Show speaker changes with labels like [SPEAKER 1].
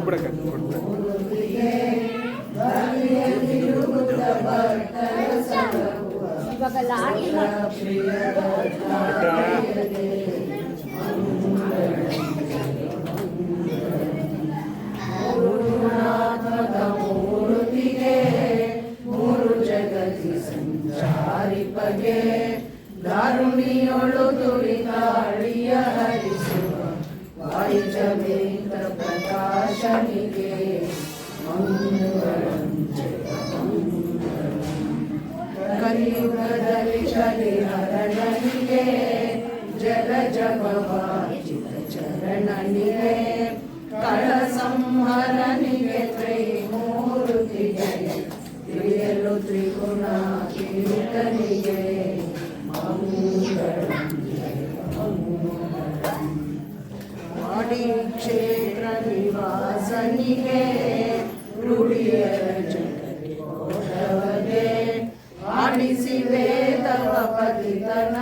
[SPEAKER 1] ಕೊಟ್ಬಿಡಕ್ಕ
[SPEAKER 2] ಇವಾಗ ಲಾಗಿ
[SPEAKER 3] ಮೂರ್ತಿಗೆ ಮೂರು ಜಗತಿ ಸಂಚಾರಿಪಗೆ ದಾರುಣಿಯೊಳು ತುರಿಗಾಳಿಯ ಹರಿಸುವ ವಾಯುಜವೇಂದ್ರ ಪ್ರಕಾಶನಿಗೆ ಮಂಗಳಂ ಕಲಿಯುಗದಲ್ಲಿ ಶನಿಹರನಿಗೆ ಜಲಜ ಭವಾಜಿತ ಚರಣನಿಗೆ ಕಳ ಸಂಹರನಿಗೆ ತ್ರೈಮೂರ್ತಿಗೆ ತಿಳಿಯಲು ತ್ರಿಗುಣ ಕೀರ್ತನಿಗೆ ಮಾಡಿ ಕ್ಷೇತ್ರ ನಿವಾಸನಿಗೆ ರೂಢಿಯರ ಜಗತ್ತಿಗೆ ಆಡಿಸಿ ವೇದವ ಪತಿತನ